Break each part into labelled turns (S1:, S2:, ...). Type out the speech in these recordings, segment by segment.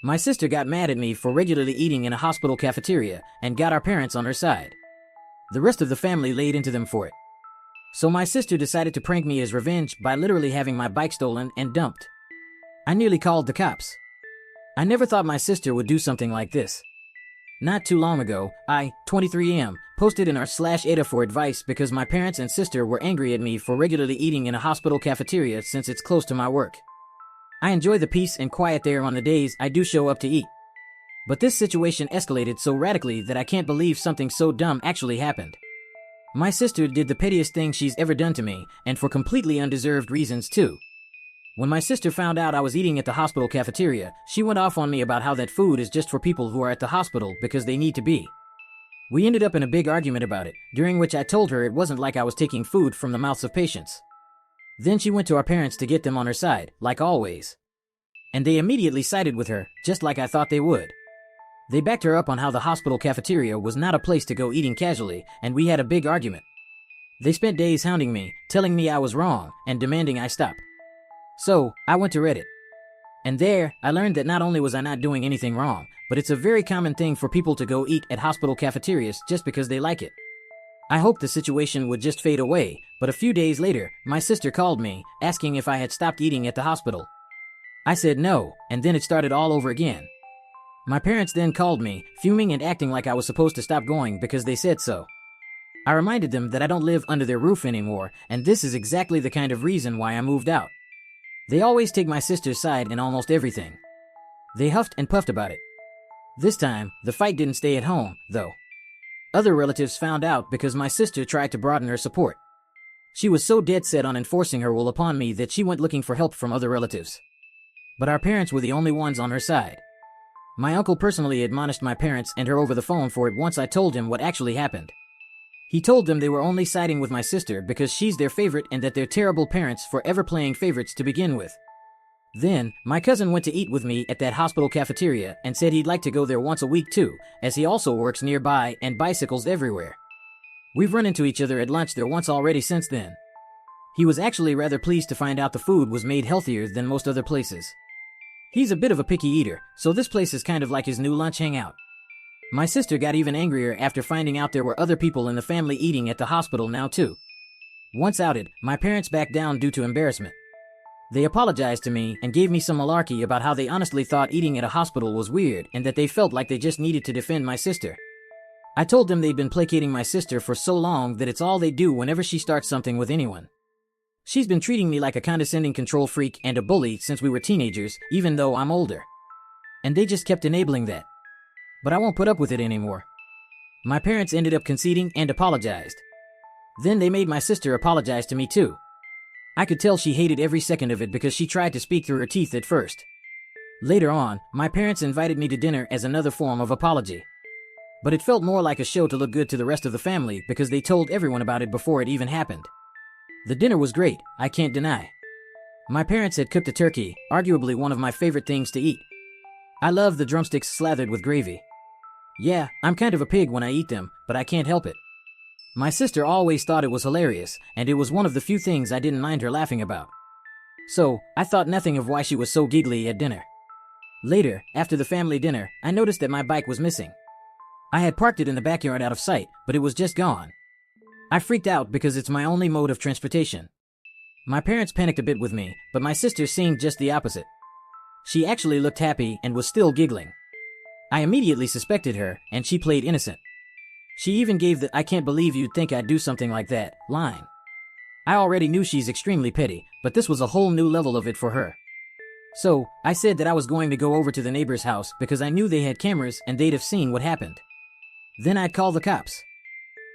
S1: My sister got mad at me for regularly eating in a hospital cafeteria and got our parents on her side. The rest of the family laid into them for it. So my sister decided to prank me as revenge by literally having my bike stolen and dumped. I nearly called the cops. I never thought my sister would do something like this. Not too long ago, I, 23am, posted in r/aita for advice because my parents and sister were angry at me for regularly eating in a hospital cafeteria since it's close to my work. I enjoy the peace and quiet there on the days I do show up to eat. But this situation escalated so radically that I can't believe something so dumb actually happened. My sister did the pettiest thing she's ever done to me, and for completely undeserved reasons too. When my sister found out I was eating at the hospital cafeteria, she went off on me about how that food is just for people who are at the hospital because they need to be. We ended up in a big argument about it, during which I told her it wasn't like I was taking food from the mouths of patients. Then she went to our parents to get them on her side, like always. And they immediately sided with her, just like I thought they would. They backed her up on how the hospital cafeteria was not a place to go eating casually, and we had a big argument. They spent days hounding me, telling me I was wrong, and demanding I stop. So, I went to Reddit. And there, I learned that not only was I not doing anything wrong, but it's a very common thing for people to go eat at hospital cafeterias just because they like it. I hoped the situation would just fade away, but a few days later, my sister called me, asking if I had stopped eating at the hospital. I said no, and then it started all over again. My parents then called me, fuming and acting like I was supposed to stop going because they said so. I reminded them that I don't live under their roof anymore, and this is exactly the kind of reason why I moved out. They always take my sister's side in almost everything. They huffed and puffed about it. This time, the fight didn't stay at home, though. Other relatives found out because my sister tried to broaden her support. She was so dead set on enforcing her will upon me that she went looking for help from other relatives. But our parents were the only ones on her side. My uncle personally admonished my parents and her over the phone for it once I told him what actually happened. He told them they were only siding with my sister because she's their favorite and that they're terrible parents for ever playing favorites to begin with. Then, my cousin went to eat with me at that hospital cafeteria and said he'd like to go there once a week too, as he also works nearby and bicycles everywhere. We've run into each other at lunch there once already since then. He was actually rather pleased to find out the food was made healthier than most other places. He's a bit of a picky eater, so this place is kind of like his new lunch hangout. My sister got even angrier after finding out there were other people in the family eating at the hospital now too. Once outed, my parents backed down due to embarrassment. They apologized to me and gave me some malarkey about how they honestly thought eating at a hospital was weird and that they felt like they just needed to defend my sister. I told them they'd been placating my sister for so long that it's all they do whenever she starts something with anyone. She's been treating me like a condescending control freak and a bully since we were teenagers, even though I'm older. And they just kept enabling that. But I won't put up with it anymore. My parents ended up conceding and apologized. Then they made my sister apologize to me too. I could tell she hated every second of it because she tried to speak through her teeth at first. Later on, my parents invited me to dinner as another form of apology. But it felt more like a show to look good to the rest of the family because they told everyone about it before it even happened. The dinner was great, I can't deny. My parents had cooked a turkey, arguably one of my favorite things to eat. I love the drumsticks slathered with gravy. Yeah, I'm kind of a pig when I eat them, but I can't help it. My sister always thought it was hilarious, and it was one of the few things I didn't mind her laughing about. So, I thought nothing of why she was so giggly at dinner. Later, after the family dinner, I noticed that my bike was missing. I had parked it in the backyard out of sight, but it was just gone. I freaked out because it's my only mode of transportation. My parents panicked a bit with me, but my sister seemed just the opposite. She actually looked happy and was still giggling. I immediately suspected her, and she played innocent. She even gave the "I can't believe you'd think I'd do something like that" line. I already knew she's extremely petty, but this was a whole new level of it for her. So, I said that I was going to go over to the neighbor's house because I knew they had cameras and they'd have seen what happened. Then I'd call the cops.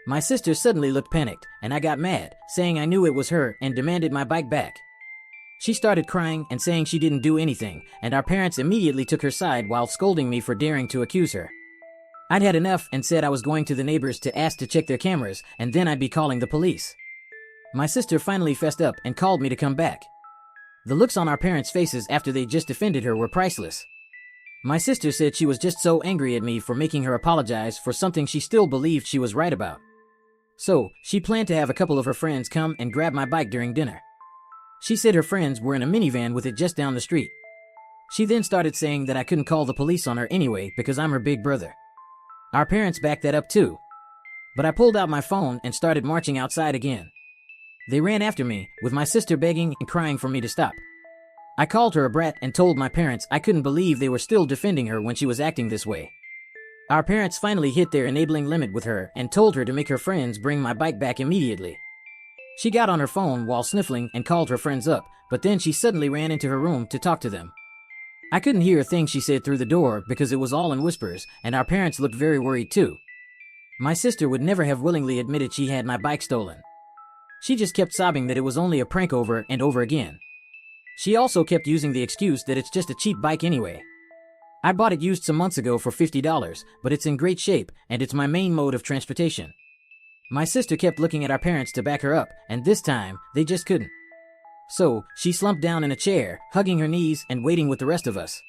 S1: My sister suddenly looked panicked, and I got mad, saying I knew it was her and demanded my bike back. She started crying and saying she didn't do anything, and our parents immediately took her side while scolding me for daring to accuse her. I'd had enough and said I was going to the neighbors to ask to check their cameras, and then I'd be calling the police. My sister finally fessed up and called me to come back. The looks on our parents' faces after they just defended her were priceless. My sister said she was just so angry at me for making her apologize for something she still believed she was right about. So, she planned to have a couple of her friends come and grab my bike during dinner. She said her friends were in a minivan with it just down the street. She then started saying that I couldn't call the police on her anyway because I'm her big brother. Our parents backed that up too. But I pulled out my phone and started marching outside again. They ran after me, with my sister begging and crying for me to stop. I called her a brat and told my parents I couldn't believe they were still defending her when she was acting this way. Our parents finally hit their enabling limit with her and told her to make her friends bring my bike back immediately. She got on her phone while sniffling and called her friends up, but then she suddenly ran into her room to talk to them. I couldn't hear a thing she said through the door because it was all in whispers, and our parents looked very worried too. My sister would never have willingly admitted she had my bike stolen. She just kept sobbing that it was only a prank over and over again. She also kept using the excuse that it's just a cheap bike anyway. I bought it used some months ago for $50, but it's in great shape, and it's my main mode of transportation. My sister kept looking at our parents to back her up, and this time, they just couldn't. So, she slumped down in a chair, hugging her knees and waiting with the rest of us.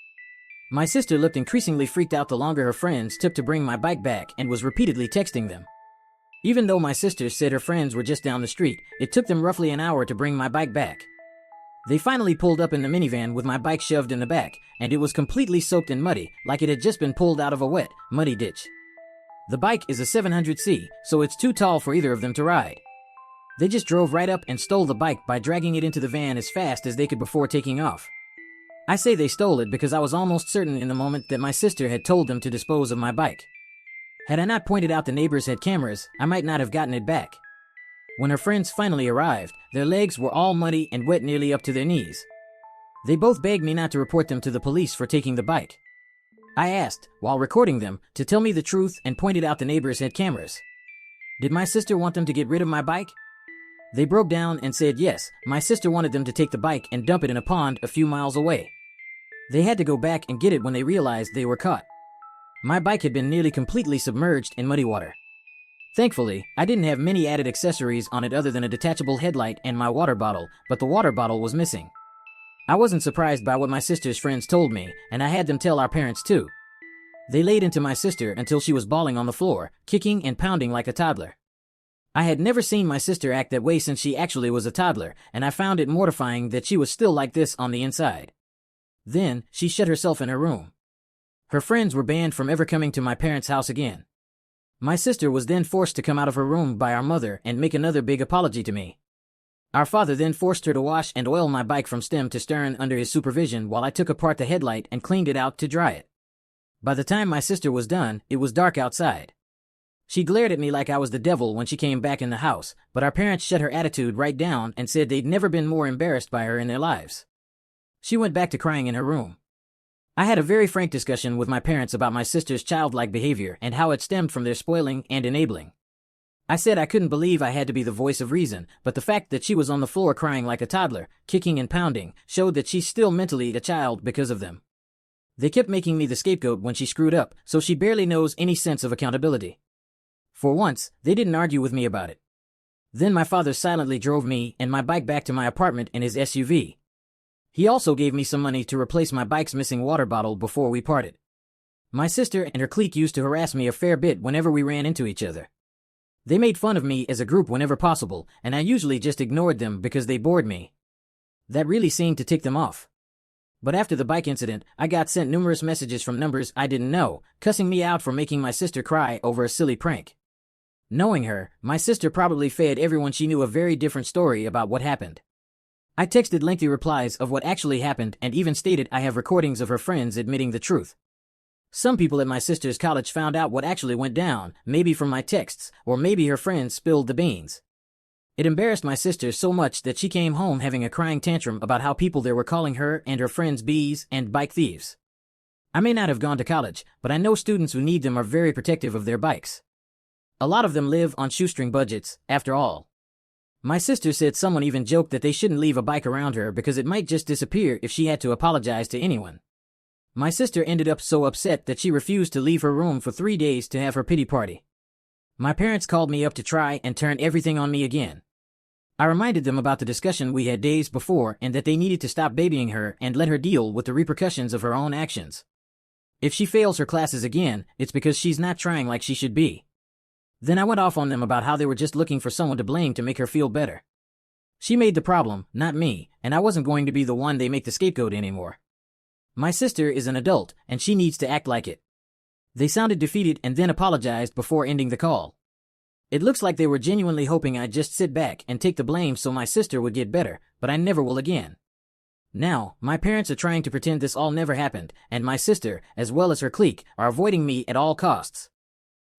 S1: My sister looked increasingly freaked out the longer her friends took to bring my bike back and was repeatedly texting them. Even though my sister said her friends were just down the street, it took them roughly an hour to bring my bike back. They finally pulled up in the minivan with my bike shoved in the back, and it was completely soaked and muddy, like it had just been pulled out of a wet, muddy ditch. The bike is a 700C, so it's too tall for either of them to ride. They just drove right up and stole the bike by dragging it into the van as fast as they could before taking off. I say they stole it because I was almost certain in the moment that my sister had told them to dispose of my bike. Had I not pointed out the neighbors had cameras, I might not have gotten it back. When her friends finally arrived, their legs were all muddy and wet nearly up to their knees. They both begged me not to report them to the police for taking the bike. I asked, while recording them, to tell me the truth and pointed out the neighbors had cameras. Did my sister want them to get rid of my bike? They broke down and said yes, my sister wanted them to take the bike and dump it in a pond a few miles away. They had to go back and get it when they realized they were caught. My bike had been nearly completely submerged in muddy water. Thankfully, I didn't have many added accessories on it other than a detachable headlight and my water bottle, but the water bottle was missing. I wasn't surprised by what my sister's friends told me, and I had them tell our parents too. They laid into my sister until she was bawling on the floor, kicking and pounding like a toddler. I had never seen my sister act that way since she actually was a toddler, and I found it mortifying that she was still like this on the inside. Then, she shut herself in her room. Her friends were banned from ever coming to my parents' house again. My sister was then forced to come out of her room by our mother and make another big apology to me. Our father then forced her to wash and oil my bike from stem to stern under his supervision while I took apart the headlight and cleaned it out to dry it. By the time my sister was done, it was dark outside. She glared at me like I was the devil when she came back in the house, but our parents shut her attitude right down and said they'd never been more embarrassed by her in their lives. She went back to crying in her room. I had a very frank discussion with my parents about my sister's childlike behavior and how it stemmed from their spoiling and enabling. I said I couldn't believe I had to be the voice of reason, but the fact that she was on the floor crying like a toddler, kicking and pounding, showed that she's still mentally a child because of them. They kept making me the scapegoat when she screwed up, so she barely knows any sense of accountability. For once, they didn't argue with me about it. Then my father silently drove me and my bike back to my apartment in his SUV. He also gave me some money to replace my bike's missing water bottle before we parted. My sister and her clique used to harass me a fair bit whenever we ran into each other. They made fun of me as a group whenever possible, and I usually just ignored them because they bored me. That really seemed to tick them off. But after the bike incident, I got sent numerous messages from numbers I didn't know, cussing me out for making my sister cry over a silly prank. Knowing her, my sister probably fed everyone she knew a very different story about what happened. I texted lengthy replies of what actually happened and even stated I have recordings of her friends admitting the truth. Some people at my sister's college found out what actually went down, maybe from my texts, or maybe her friends spilled the beans. It embarrassed my sister so much that she came home having a crying tantrum about how people there were calling her and her friends bees and bike thieves. I may not have gone to college, but I know students who need them are very protective of their bikes. A lot of them live on shoestring budgets, after all. My sister said someone even joked that they shouldn't leave a bike around her because it might just disappear if she had to apologize to anyone. My sister ended up so upset that she refused to leave her room for 3 days to have her pity party. My parents called me up to try and turn everything on me again. I reminded them about the discussion we had days before and that they needed to stop babying her and let her deal with the repercussions of her own actions. If she fails her classes again, it's because she's not trying like she should be. Then I went off on them about how they were just looking for someone to blame to make her feel better. She made the problem, not me, and I wasn't going to be the one they make the scapegoat anymore. My sister is an adult, and she needs to act like it. They sounded defeated and then apologized before ending the call. It looks like they were genuinely hoping I'd just sit back and take the blame so my sister would get better, but I never will again. Now, my parents are trying to pretend this all never happened, and my sister, as well as her clique, are avoiding me at all costs.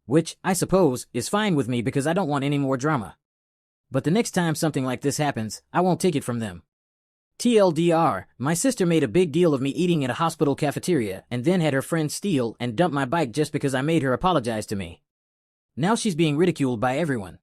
S1: Which, I suppose, is fine with me because I don't want any more drama. But the next time something like this happens, I won't take it from them. TLDR, my sister made a big deal of me eating at a hospital cafeteria and then had her friend steal and dump my bike just because I made her apologize to me. Now she's being ridiculed by everyone.